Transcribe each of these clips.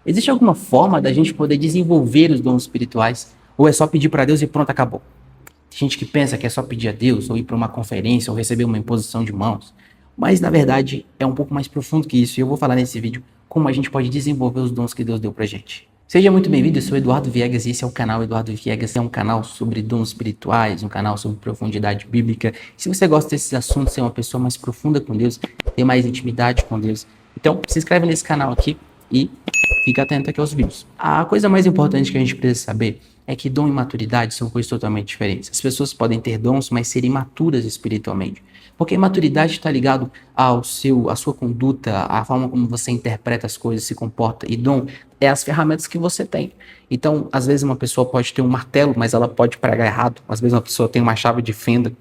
Existe alguma forma da gente poder desenvolver os dons espirituais? Ou é só pedir para Deus e pronto, acabou? Tem gente que pensa que é só pedir a Deus, ou ir para uma conferência, ou receber uma imposição de mãos. Mas, na verdade, é um pouco mais profundo que isso. E eu vou falar nesse vídeo como a gente pode desenvolver os dons que Deus deu pra gente. Seja muito bem-vindo, eu sou Eduardo Viegas e esse é o canal Eduardo Viegas. É um canal sobre dons espirituais, um canal sobre profundidade bíblica. Se você gosta desses assuntos, ser uma pessoa mais profunda com Deus, ter mais intimidade com Deus, então se inscreve nesse canal aqui e fica atento aqui aos vídeos. A coisa mais importante que a gente precisa saber é que dom e maturidade são coisas totalmente diferentes. As pessoas podem ter dons, mas serem imaturas espiritualmente. Porque maturidade está ligado à sua conduta, à forma como você interpreta as coisas, se comporta. E dom é as ferramentas que você tem. Então, às vezes uma pessoa pode ter um martelo, mas ela pode pregar errado. Às vezes uma pessoa tem uma chave de fenda,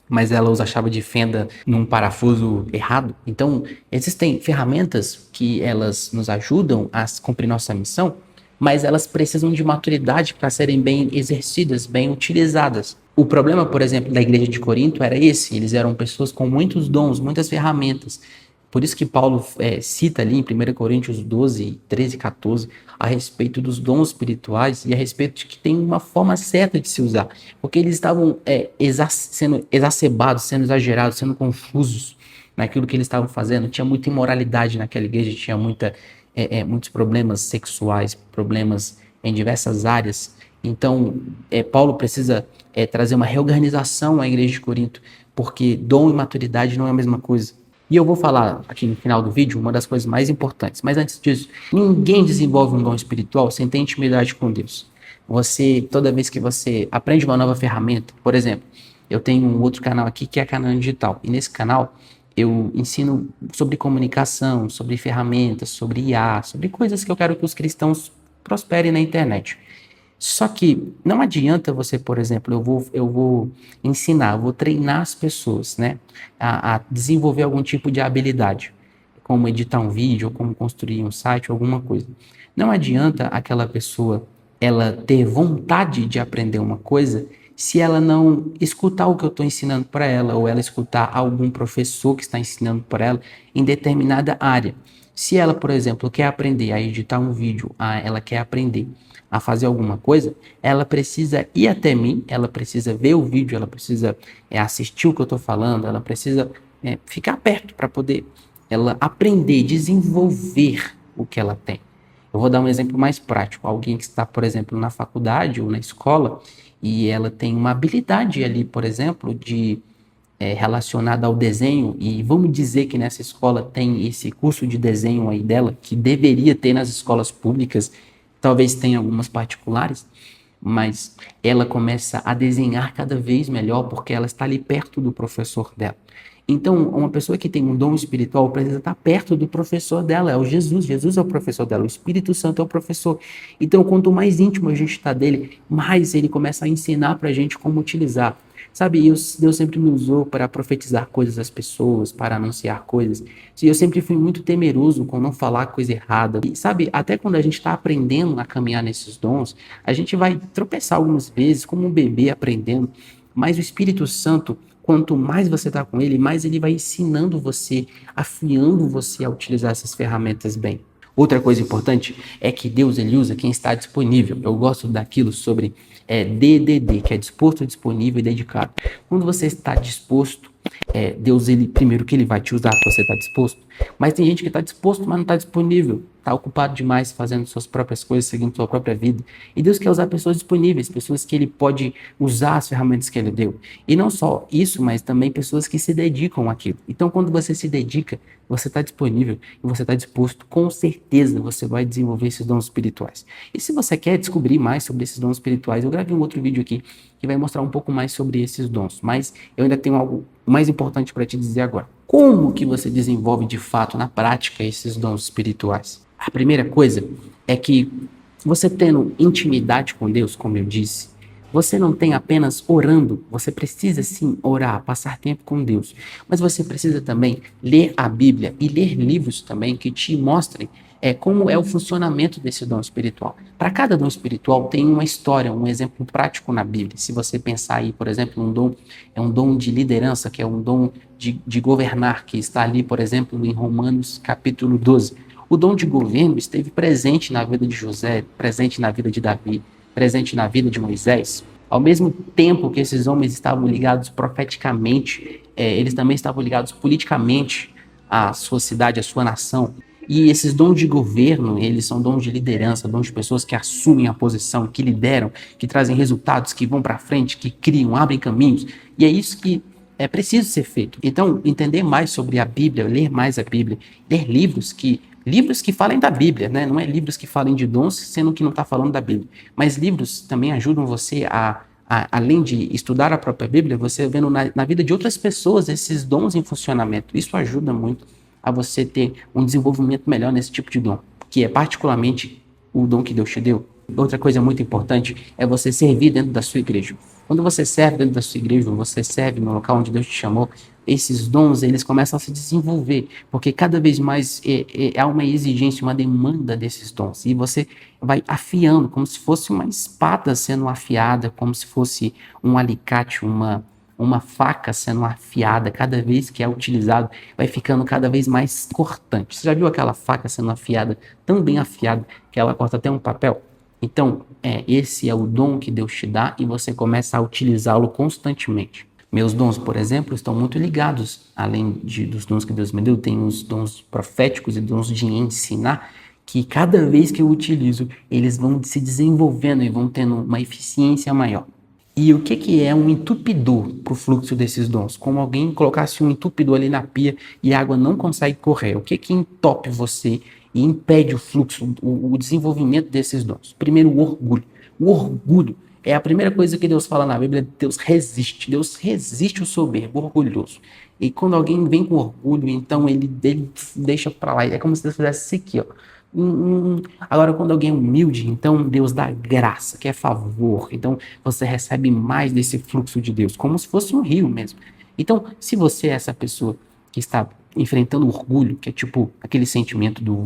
mas ela usa a chave de fenda num parafuso errado. Então, existem ferramentas que elas nos ajudam a cumprir nossa missão, mas elas precisam de maturidade para serem bem exercidas, bem utilizadas. O problema, por exemplo, da igreja de Corinto era esse: eles eram pessoas com muitos dons, muitas ferramentas. Por isso que Paulo cita ali em 1 Coríntios 12, 13 e 14 a respeito dos dons espirituais e a respeito de que tem uma forma certa de se usar. Porque eles estavam sendo exacerbados, sendo exagerados, sendo confusos naquilo que eles estavam fazendo. Tinha muita imoralidade naquela igreja, tinha muitos problemas sexuais, problemas em diversas áreas. Então, Paulo precisa trazer uma reorganização à igreja de Corinto, porque dom e maturidade não é a mesma coisa. E eu vou falar aqui no final do vídeo uma das coisas mais importantes. Mas antes disso, ninguém desenvolve um dom espiritual sem ter intimidade com Deus. Toda vez que você aprende uma nova ferramenta, por exemplo, eu tenho um outro canal aqui que é Canal Digital. E nesse canal eu ensino sobre comunicação, sobre ferramentas, sobre IA, sobre coisas que eu quero que os cristãos prosperem na internet. Só que não adianta você, por exemplo, eu vou ensinar, eu vou treinar as pessoas, né, a desenvolver algum tipo de habilidade, como editar um vídeo, ou como construir um site, alguma coisa. Não adianta aquela pessoa ela ter vontade de aprender uma coisa se ela não escutar o que eu estou ensinando para ela, ou ela escutar algum professor que está ensinando para ela em determinada área. Se ela, por exemplo, quer aprender a editar um vídeo, ela quer aprender a fazer alguma coisa, ela precisa ir até mim, ela precisa ver o vídeo, ela precisa assistir o que eu estou falando, ela precisa ficar perto para poder ela aprender, desenvolver o que ela tem. Eu vou dar um exemplo mais prático. Alguém que está, por exemplo, na faculdade ou na escola e ela tem uma habilidade ali, por exemplo, relacionada ao desenho, e vamos dizer que nessa escola tem esse curso de desenho aí dela, que deveria ter nas escolas públicas, talvez tenha algumas particulares, mas ela começa a desenhar cada vez melhor porque ela está ali perto do professor dela. Então, uma pessoa que tem um dom espiritual precisa estar perto do professor dela, é o Jesus. Jesus é o professor dela, o Espírito Santo é o professor. Então, quanto mais íntimo a gente está dele, mais ele começa a ensinar para a gente como utilizar. Sabe, Deus sempre me usou para profetizar coisas às pessoas, para anunciar coisas. E eu sempre fui muito temeroso com não falar coisa errada. E sabe, até quando a gente está aprendendo a caminhar nesses dons, a gente vai tropeçar algumas vezes, como um bebê aprendendo. Mas o Espírito Santo, quanto mais você está com ele, mais ele vai ensinando você, afiando você a utilizar essas ferramentas bem. Outra coisa importante é que Deus ele usa quem está disponível. Eu gosto daquilo sobre DDD, que é disposto, disponível e dedicado. Quando você está disposto, Deus ele primeiro que ele vai te usar para você estar disposto. Mas tem gente que está disposto, mas não está disponível. Está ocupado demais fazendo suas próprias coisas, seguindo sua própria vida. E Deus quer usar pessoas disponíveis, pessoas que ele pode usar as ferramentas que ele deu. E não só isso, mas também pessoas que se dedicam àquilo. Então, quando você se dedica, você está disponível e você está disposto, com certeza você vai desenvolver esses dons espirituais. E se você quer descobrir mais sobre esses dons espirituais, eu gravei um outro vídeo aqui que vai mostrar um pouco mais sobre esses dons. Mas eu ainda tenho algo mais importante para te dizer agora. Como que você desenvolve de fato, na prática, esses dons espirituais? A primeira coisa é que você tendo intimidade com Deus, como eu disse, você não tem apenas orando, você precisa sim orar, passar tempo com Deus, mas você precisa também ler a Bíblia e ler livros também que te mostrem como é o funcionamento desse dom espiritual. Para cada dom espiritual tem uma história, um exemplo prático na Bíblia. Se você pensar aí, por exemplo, um dom de liderança, que é um dom de governar, que está ali, por exemplo, em Romanos capítulo 12. O dom de governo esteve presente na vida de José, presente na vida de Davi, presente na vida de Moisés. Ao mesmo tempo que esses homens estavam ligados profeticamente, eles também estavam ligados politicamente à sua cidade, à sua nação. E esses dons de governo, eles são dons de liderança, dons de pessoas que assumem a posição, que lideram, que trazem resultados, que vão para frente, que criam, abrem caminhos. E é isso que é preciso ser feito. Então, entender mais sobre a Bíblia, ler mais a Bíblia, ler livros que falem da Bíblia, né? Não é livros que falem de dons, sendo que não está falando da Bíblia. Mas livros também ajudam você além de estudar a própria Bíblia, você vendo na vida de outras pessoas esses dons em funcionamento. Isso ajuda muito a você ter um desenvolvimento melhor nesse tipo de dom, que é particularmente o dom que Deus te deu. Outra coisa muito importante é você servir dentro da sua igreja. Quando você serve dentro da sua igreja, você serve no local onde Deus te chamou, esses dons, eles começam a se desenvolver, porque cada vez mais há uma exigência, uma demanda desses dons, e você vai afiando, como se fosse uma espada sendo afiada, como se fosse um alicate, uma faca sendo afiada, cada vez que é utilizado, vai ficando cada vez mais cortante. Você já viu aquela faca sendo afiada, tão bem afiada, que ela corta até um papel? Então, esse é o dom que Deus te dá e você começa a utilizá-lo constantemente. Meus dons, por exemplo, estão muito ligados, além dos dons que Deus me deu, tem os dons proféticos e dons de ensinar, que cada vez que eu utilizo, eles vão se desenvolvendo e vão tendo uma eficiência maior. E o que é um entupidor para o fluxo desses dons? Como alguém colocasse um entupidor ali na pia e a água não consegue correr. O que entope você e impede o fluxo, o desenvolvimento desses dons? Primeiro, o orgulho. O orgulho é a primeira coisa que Deus fala na Bíblia. Deus resiste o soberbo, o orgulhoso. E quando alguém vem com orgulho, então ele deixa para lá. É como se Deus fizesse isso aqui, ó. Agora, quando alguém é humilde, então Deus dá graça, que é favor. Então você recebe mais desse fluxo de Deus, como se fosse um rio mesmo. Então, se você é essa pessoa que está enfrentando orgulho, que é tipo aquele sentimento do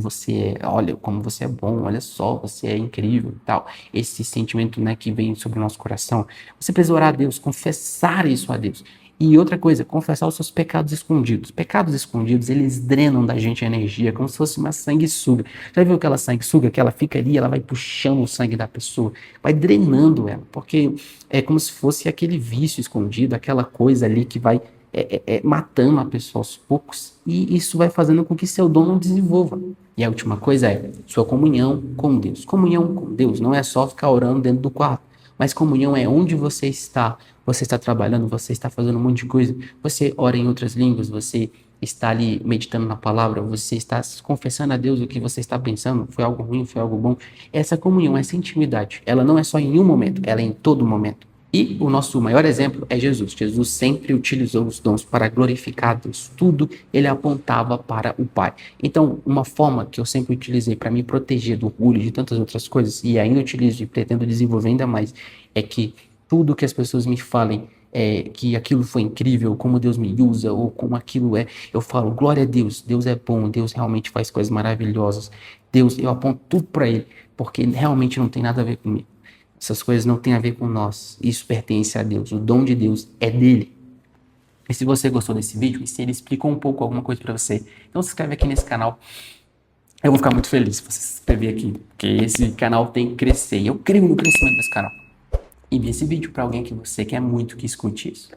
olha como você é bom, olha só, você é incrível e tal. Esse sentimento, né, que vem sobre o nosso coração. Você precisa orar a Deus, confessar isso a Deus. E outra coisa, confessar os seus pecados escondidos. Pecados escondidos, eles drenam da gente a energia, como se fosse uma sanguessuga. Já viu aquela sanguessuga que ela fica ali, ela vai puxando o sangue da pessoa, vai drenando ela, porque é como se fosse aquele vício escondido, aquela coisa ali que vai matando a pessoa aos poucos, e isso vai fazendo com que seu dom não desenvolva. E a última coisa é sua comunhão com Deus. Comunhão com Deus não é só ficar orando dentro do quarto, mas comunhão é onde você está trabalhando, você está fazendo um monte de coisa, você ora em outras línguas, você está ali meditando na palavra, você está confessando a Deus o que você está pensando, foi algo ruim, foi algo bom. Essa comunhão, essa intimidade, ela não é só em um momento, ela é em todo momento. E o nosso maior exemplo é Jesus. Jesus sempre utilizou os dons para glorificar Deus. Tudo ele apontava para o Pai. Então, uma forma que eu sempre utilizei para me proteger do orgulho e de tantas outras coisas, e ainda utilizo e pretendo desenvolver ainda mais, é que tudo que as pessoas me falem, que aquilo foi incrível, como Deus me usa, ou como aquilo é, eu falo, glória a Deus, Deus é bom, Deus realmente faz coisas maravilhosas. Deus, eu aponto tudo para Ele, porque realmente não tem nada a ver comigo. Essas coisas não têm a ver com nós. Isso pertence a Deus. O dom de Deus é dele. E se você gostou desse vídeo, e se ele explicou um pouco alguma coisa para você, então se inscreve aqui nesse canal. Eu vou ficar muito feliz se você se inscrever aqui, porque esse canal tem que crescer. E eu creio no crescimento desse canal. Envie esse vídeo para alguém que você quer muito que escute isso.